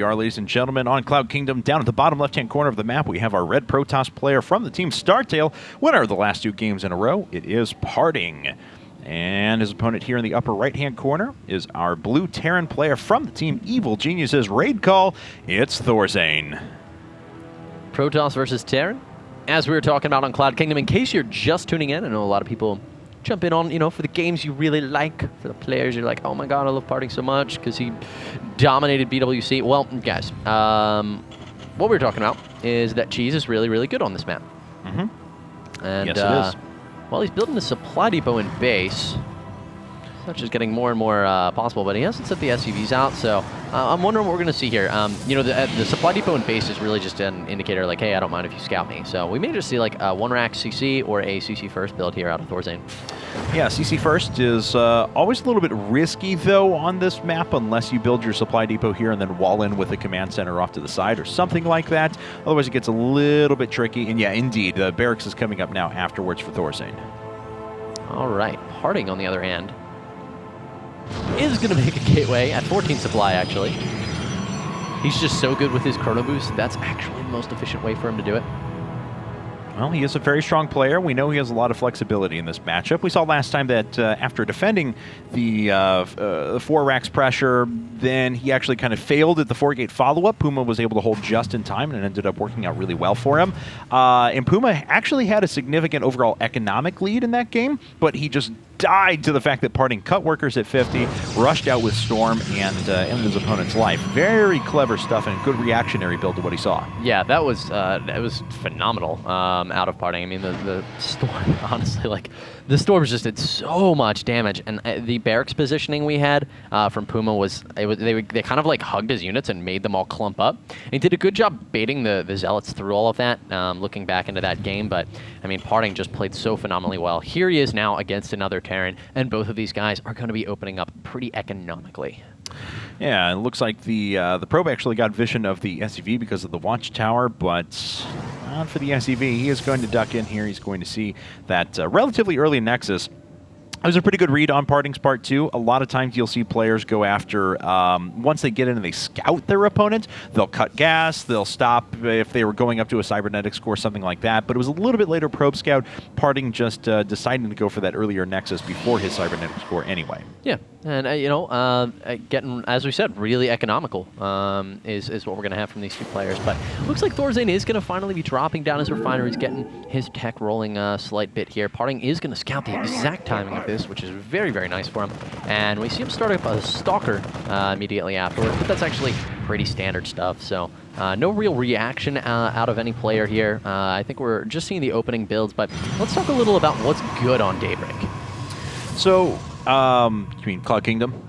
are, ladies and gentlemen, on Cloud Kingdom. Down at the bottom left-hand corner of the map, we have our red Protoss player from the team Startale, winner of the last 2 games in a row. It is Parting. And his opponent here in the upper right-hand corner is our blue Terran player from the team Evil Geniuses Raid Call. It's Thorzane. Protoss versus Terran. As we were talking about on Cloud Kingdom, in case you're just tuning in, I know a lot of people jump in on, for the games you really like, for the players you're like, oh my god, I love Parting so much because he dominated BWC. Well, guys, what we're talking about is that Cheese is really, really good on this map. And, yes, it is. Well, he's building a supply depot in base. That's just getting more and more possible, but he hasn't set the SCVs out, so I'm wondering what we're going to see here. The supply depot in base is really just an indicator like, hey, I don't mind if you scout me. So we may just see like a 1-rack CC or a CC first build here out of Thorzane. Yeah, CC first is always a little bit risky, though, on this map, unless you build your supply depot here and then wall in with a command center off to the side or something like that. Otherwise, it gets a little bit tricky. And yeah, indeed, the barracks is coming up now afterwards for Thorzane. All right, Parting, on the other hand, is going to make a gateway at 14 supply, actually. He's just so good with his chrono boost. That's actually the most efficient way for him to do it. Well, he is a very strong player. We know he has a lot of flexibility in this matchup. We saw last time that after defending the 4 racks pressure, then he actually kind of failed at the 4-gate follow-up. Puma was able to hold just in time, and it ended up working out really well for him. And Puma actually had a significant overall economic lead in that game, but he just died to the fact that Parting cut workers at 50, rushed out with Storm, and ended his opponent's life. Very clever stuff and a good reactionary build to what he saw. Yeah, that was phenomenal out of Parting. I mean, the Storm, honestly, like, the Storms just did so much damage, and the barracks positioning we had from Puma was, they kind of like hugged his units and made them all clump up. And he did a good job baiting the Zealots through all of that, looking back into that game, but I mean, Parting just played so phenomenally well. Here he is now against another Terran, and both of these guys are going to be opening up pretty economically. Yeah, it looks like the probe actually got vision of the SCV because of the watchtower, but not for the SCV. He is going to duck in here. He's going to see that relatively early Nexus. It was a pretty good read on Parting's part, too. A lot of times you'll see players go after, once they get in and they scout their opponent, they'll cut gas, they'll stop if they were going up to a cybernetic score, something like that. But it was a little bit later probe scout, Parting just deciding to go for that earlier Nexus before his cybernetic score anyway. Yeah, and, getting, as we said, really economical is what we're going to have from these 2 players. But it looks like Thorzane is going to finally be dropping down his refineries, getting his tech rolling a slight bit here. Parting is going to scout the exact timing of this, which is very, very nice for him. And we see him start up a Stalker immediately afterwards, but that's actually pretty standard stuff. So no real reaction out of any player here. I think we're just seeing the opening builds, but let's talk a little about what's good on Daybreak. So, you mean Cloud Kingdom?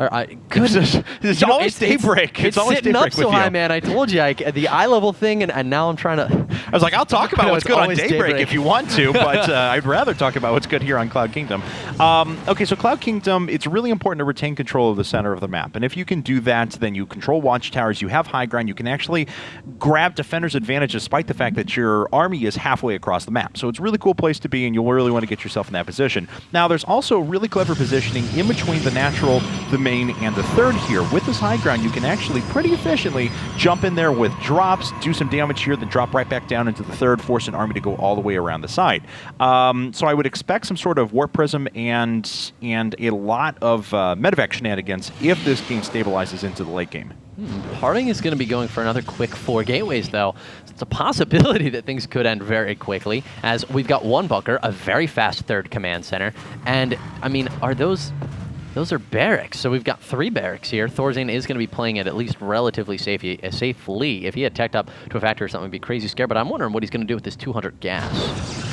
Goodness. It's always Daybreak. It's always sitting Daybreak up so high, man. I told you, the eye level thing, and now I'm trying to... I was like, I'll talk about what's good on Daybreak if you want to, but I'd rather talk about what's good here on Cloud Kingdom. Okay, so Cloud Kingdom, it's really important to retain control of the center of the map. And if you can do that, then you control watchtowers, you have high ground, you can actually grab defenders' advantage despite the fact that your army is halfway across the map. So it's a really cool place to be, and you'll really want to get yourself in that position. Now, there's also really clever positioning in between the natural, the main, and the third here. With this high ground, you can actually pretty efficiently jump in there with drops, do some damage here, then drop right back down into the third, force an army to go all the way around the side. So I would expect some sort of Warp Prism and a lot of medevac shenanigans if this game stabilizes into the late game. Parting is going to be going for another quick 4 gateways, though. So it's a possibility that things could end very quickly, as we've got 1 bunker, a very fast 3rd command center, and, I mean, those are barracks, so we've got 3 barracks here. Thorzane is going to be playing it at least relatively safely. If he had teched up to a factory or something, it'd be crazy scared, but I'm wondering what he's going to do with this 200 gas.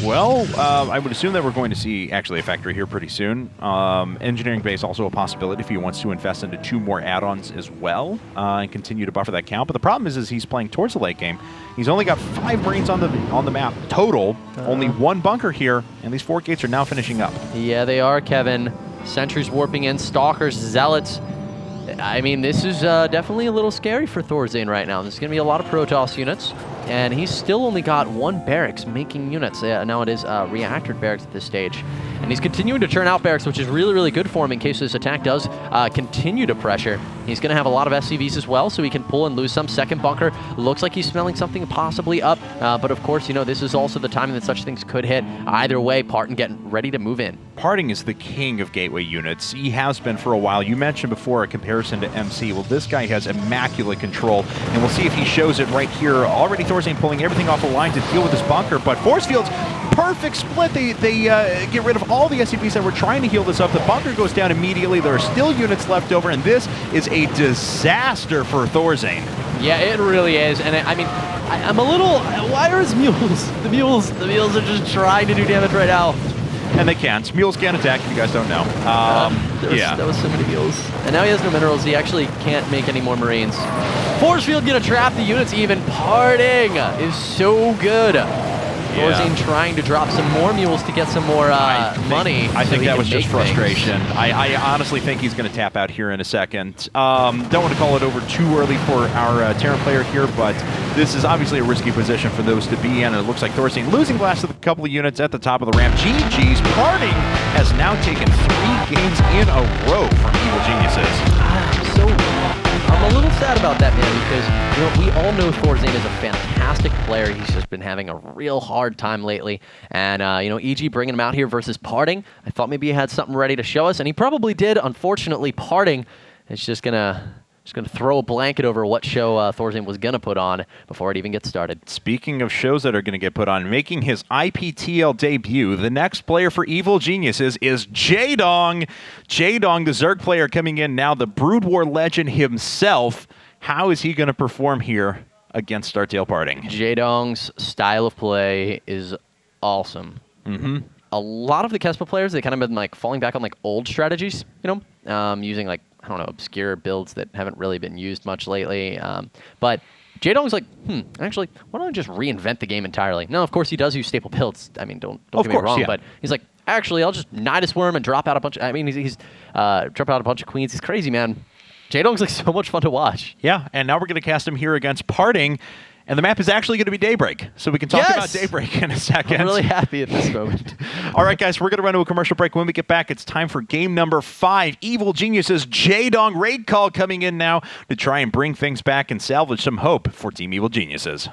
Well, I would assume that we're going to see actually a factory here pretty soon. Engineering base also a possibility if he wants to invest into 2 more add-ons as well and continue to buffer that count. But the problem is he's playing towards the late game. He's only got 5 Marines on the map total, only 1 bunker here, and these 4 gates are now finishing up. Yeah, they are, Kevin. Sentries warping in, Stalkers, Zealots. I mean, this is definitely a little scary for Thorzane right now. There's going to be a lot of Protoss units, and he's still only got 1 barracks making units. Now it is reactor barracks at this stage. and he's continuing to churn out barracks, which is really, really good for him in case this attack does continue to pressure. He's going to have a lot of SCVs as well, so he can pull and lose some. Second bunker looks like he's smelling something possibly up, but of course, you know, this is also the timing that such things could hit. Either way, Parton getting ready to move in. Parting is the king of gateway units. He has been for a while. You mentioned before a comparison to MC. Well, this guy has immaculate control, and we'll see if he shows it right here. Already Thorzane pulling everything off the line to deal with this bunker, but force fields, perfect split. They get rid of all the SCVs that were trying to heal this up. The bunker goes down immediately. There are still units left over, and this is a disaster for Thorzane. Yeah, it really is, and I mean, I'm a little... Why are his mules? The mules are just trying to do damage right now. And they can't. Mules can't attack if you guys don't know. There was so many mules. And now he has no minerals. He actually can't make any more Marines. Force field gonna trap the units even. Parting is so good. Thorzane trying to drop some more mules to get some more money. I think that was just frustration. I honestly think he's going to tap out here in a second. Don't want to call it over too early for our Terran player here, but this is obviously a risky position for those to be in. And it looks like Thorzane losing the last of a couple of units at the top of the ramp. GG's. Parting has now taken 3 games in a row from Evil Geniuses. I'm a little sad about that, man, because you know, we all know Thorzane is a fantastic player. He's just been having a real hard time lately. And, you know, EG bringing him out here versus Parting, I thought maybe he had something ready to show us, and he probably did. Unfortunately, Parting is just going to throw a blanket over what show Thorzane was going to put on before it even gets started. Speaking of shows that are going to get put on, making his IPTL debut, the next player for Evil Geniuses is Jaedong. Jaedong, the Zerg player coming in now, the Brood War legend himself. How is he going to perform here against Startale Parting? Jaedong's style of play is awesome. A lot of the Kespa players, they kind of been like falling back on like old strategies, you know, using like, I don't know, obscure builds that haven't really been used much lately. But Jaedong's like, actually, why don't I just reinvent the game entirely? Now, of course, he does use staple builds. I mean, don't get me wrong, but he's like, actually, I'll just Nidus Worm and drop out a bunch of, he's drop out a bunch of queens. He's crazy, man. Jaedong's like so much fun to watch. Yeah, and now we're going to cast him here against Parting. And the map is actually going to be Daybreak, so we can talk about Daybreak in a second. I'm really happy at this moment. All right, guys, we're going to run to a commercial break. When we get back, it's time for game number 5. Evil Geniuses, Jaedong raid call coming in now to try and bring things back and salvage some hope for Team Evil Geniuses.